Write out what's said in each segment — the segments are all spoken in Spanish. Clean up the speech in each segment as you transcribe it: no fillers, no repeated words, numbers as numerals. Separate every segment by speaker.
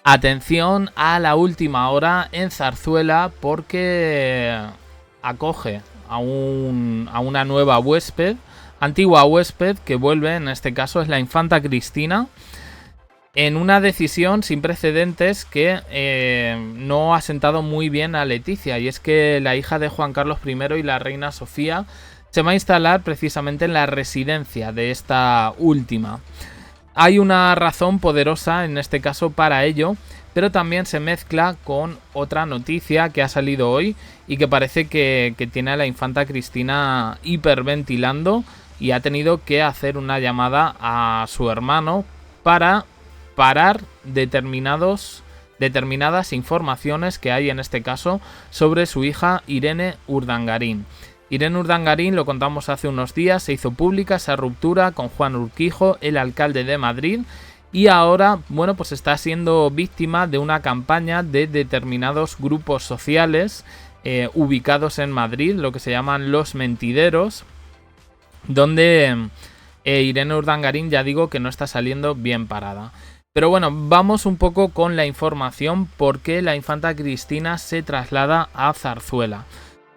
Speaker 1: Atención a la última hora en Zarzuela porque acoge a una nueva huésped, antigua huésped que vuelve, en este caso es la infanta Cristina, en una decisión sin precedentes que no ha sentado muy bien a Leticia, y es que la hija de Juan Carlos I y la reina Sofía se va a instalar precisamente en la residencia de esta última. Hay una razón poderosa en este caso para ello, pero también se mezcla con otra noticia que ha salido hoy y que parece que tiene a la infanta Cristina hiperventilando y ha tenido que hacer una llamada a su hermano para parar determinadas informaciones que hay en este caso sobre su hija Irene Urdangarín. Irene Urdangarín, lo contamos hace unos días, se hizo pública esa ruptura con Juan Urquijo, el alcalde de Madrid, y ahora, bueno, pues está siendo víctima de una campaña de determinados grupos sociales ubicados en Madrid, lo que se llaman los mentideros, donde Irene Urdangarín, ya digo, que no está saliendo bien parada. Pero bueno, vamos un poco con la información porque la infanta Cristina se traslada a Zarzuela.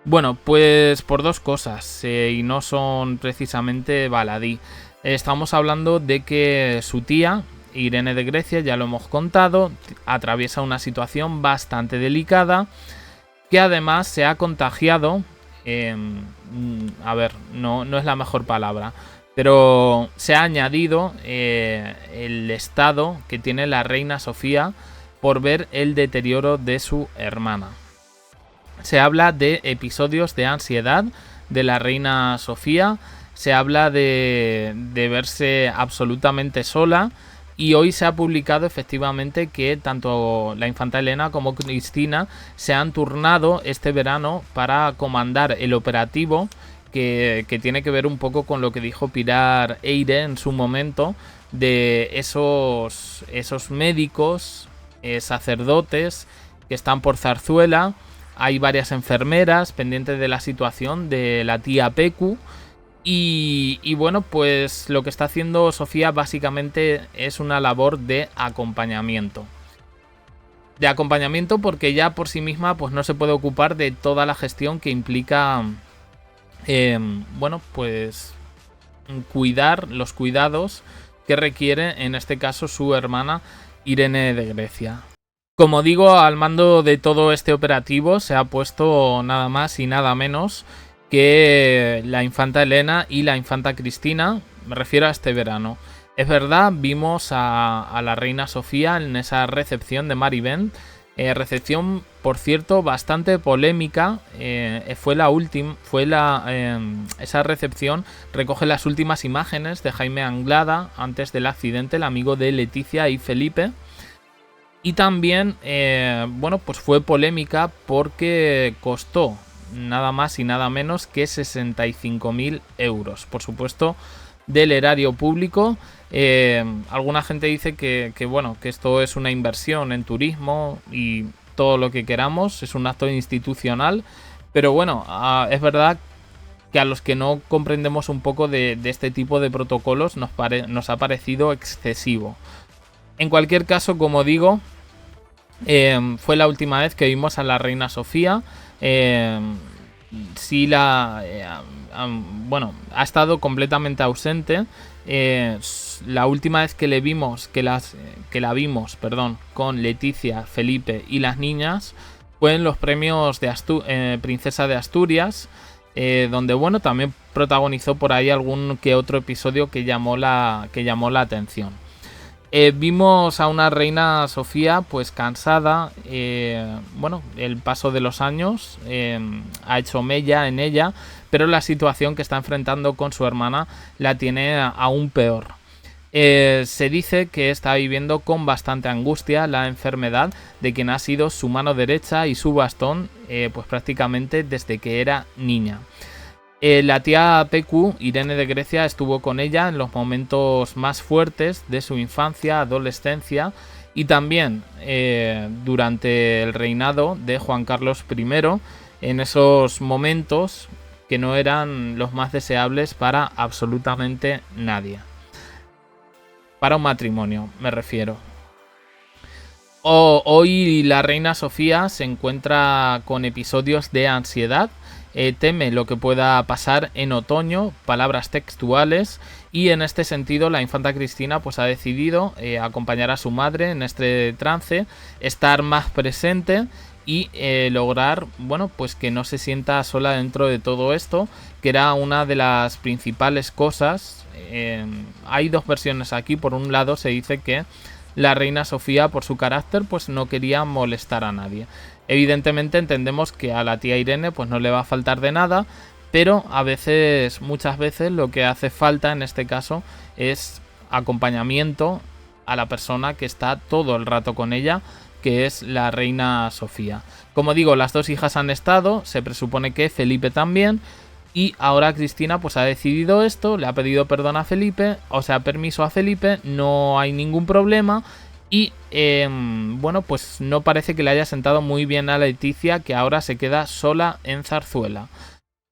Speaker 1: Bueno, pues por dos cosas, y no son precisamente baladí. Estamos hablando de que su tía, Irene de Grecia, ya lo hemos contado, atraviesa una situación bastante delicada, que además se ha contagiado, no es la mejor palabra, pero se ha añadido el estado que tiene la reina Sofía por ver el deterioro de su hermana. Se habla de episodios de ansiedad de la reina Sofía, se habla de verse absolutamente sola, y hoy se ha publicado efectivamente que tanto la infanta Elena como Cristina se han turnado este verano para comandar el operativo que tiene que ver un poco con lo que dijo Pilar Eyre en su momento, de esos médicos, sacerdotes que están por Zarzuela. Hay varias enfermeras pendientes de la situación de la tía Pecu. Y bueno, pues lo que está haciendo Sofía básicamente es una labor de acompañamiento. De acompañamiento porque ella por sí misma pues no se puede ocupar de toda la gestión que implica, pues cuidar los cuidados que requiere en este caso su hermana Irene de Grecia. Como digo, al mando de todo este operativo se ha puesto nada más y nada menos que la infanta Elena y la infanta Cristina, me refiero a este verano. Es verdad, vimos a la reina Sofía en esa recepción de Marivent, recepción, por cierto, bastante polémica. Esa recepción recoge las últimas imágenes de Jaime Anglada antes del accidente, el amigo de Leticia y Felipe. Y también, pues fue polémica porque costó nada más y nada menos que 65.000 euros. Por supuesto, del erario público. Alguna gente dice que esto es una inversión en turismo y todo lo que queramos, es un acto institucional. Pero bueno, es verdad que a los que no comprendemos un poco de este tipo de protocolos nos ha parecido excesivo. En cualquier caso, como digo, fue la última vez que vimos a la reina Sofía. Ha estado completamente ausente. La última vez que la vimos con Leticia, Felipe y las niñas fue en los premios de Princesa de Asturias, donde también protagonizó por ahí algún que otro episodio que llamó la atención. Vimos a una reina Sofía pues cansada. El paso de los años ha hecho mella en ella, pero la situación que está enfrentando con su hermana la tiene aún peor. Se dice que está viviendo con bastante angustia la enfermedad de quien ha sido su mano derecha y su bastón pues prácticamente desde que era niña. La tía Pecu, Irene de Grecia, estuvo con ella en los momentos más fuertes de su infancia, adolescencia y también durante el reinado de Juan Carlos I, en esos momentos que no eran los más deseables para absolutamente nadie. Para un matrimonio, me refiero. Hoy la reina Sofía se encuentra con episodios de ansiedad, teme lo que pueda pasar en otoño, palabras textuales, y en este sentido la infanta Cristina pues ha decidido acompañar a su madre en este trance, estar más presente y lograr, bueno, pues que no se sienta sola dentro de todo esto, que era una de las principales cosas. Hay dos versiones aquí. Por un lado se dice que la reina Sofía, por su carácter, pues no quería molestar a nadie. Evidentemente entendemos que a la tía Irene pues no le va a faltar de nada, pero a veces, muchas veces, lo que hace falta en este caso es acompañamiento a la persona que está todo el rato con ella, que es la reina Sofía. Como digo, las dos hijas han estado, se presupone que Felipe también, y ahora Cristina pues ha decidido esto, le ha pedido perdón a Felipe, o sea, permiso a Felipe, no hay ningún problema. Y bueno, pues no parece que le haya sentado muy bien a Leticia, que ahora se queda sola en Zarzuela.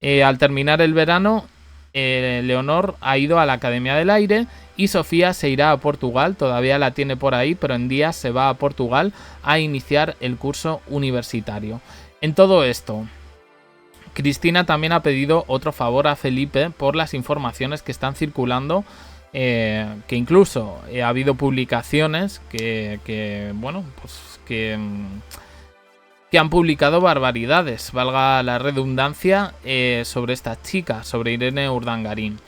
Speaker 1: Al terminar el verano, Leonor ha ido a la Academia del Aire y Sofía se irá a Portugal, todavía la tiene por ahí, pero en días se va a Portugal a iniciar el curso universitario. En todo esto, Cristina también ha pedido otro favor a Felipe por las informaciones que están circulando, que incluso ha habido publicaciones que bueno, pues que han publicado barbaridades, valga la redundancia, sobre esta chica, sobre Irene Urdangarín.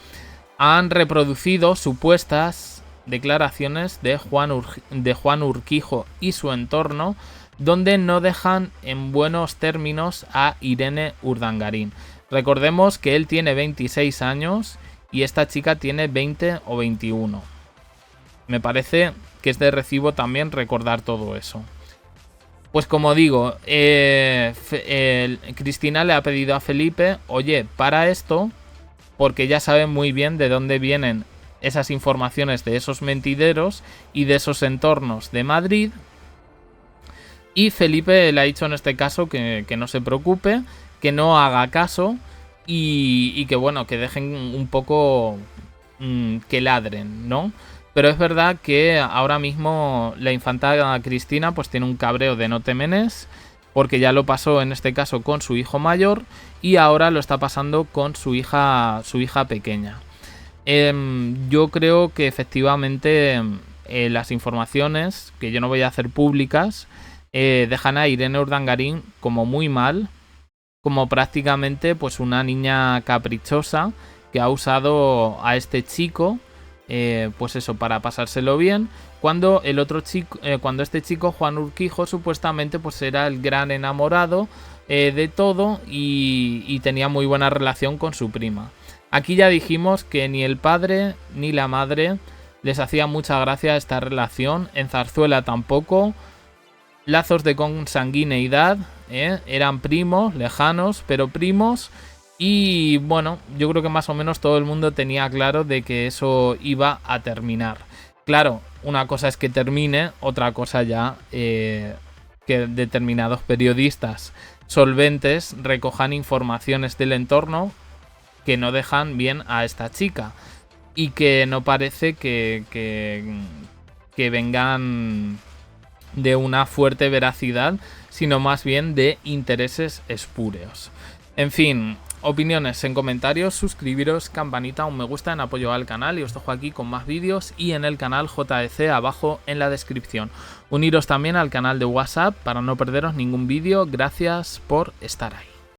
Speaker 1: Han reproducido supuestas declaraciones de Juan Urquijo y su entorno, donde no dejan en buenos términos a Irene Urdangarín. Recordemos que él tiene 26 años y esta chica tiene 20 o 21. Me parece que es de recibo también recordar todo eso. Pues como digo, Cristina le ha pedido a Felipe, oye, para esto, porque ya sabe muy bien de dónde vienen esas informaciones de esos mentideros y de esos entornos de Madrid. Y Felipe le ha dicho en este caso que no se preocupe, que no haga caso y que bueno, que dejen un poco que ladren, ¿no? Pero es verdad que ahora mismo la infanta Cristina pues tiene un cabreo de no temenes, porque ya lo pasó en este caso con su hijo mayor y ahora lo está pasando con su hija pequeña. Yo creo que efectivamente las informaciones, que yo no voy a hacer públicas, dejan a Irene Urdangarín como muy mal, como prácticamente pues una niña caprichosa que ha usado a este chico, pues eso, para pasárselo bien, cuando el otro chico, cuando este chico, Juan Urquijo, supuestamente pues era el gran enamorado de todo y tenía muy buena relación con su prima. Aquí ya dijimos que ni el padre ni la madre les hacía mucha gracia esta relación, en Zarzuela tampoco. Lazos de consanguineidad, eran primos, lejanos, pero primos. Y bueno, yo creo que más o menos todo el mundo tenía claro de que eso iba a terminar. Claro, una cosa es que termine, otra cosa ya que determinados periodistas solventes recojan informaciones del entorno que no dejan bien a esta chica y que no parece que vengan de una fuerte veracidad, sino más bien de intereses espúreos. En fin, opiniones en comentarios, suscribiros, campanita, un me gusta en apoyo al canal y os dejo aquí con más vídeos y en el canal JEC abajo en la descripción. Uniros también al canal de WhatsApp para no perderos ningún vídeo. Gracias por estar ahí.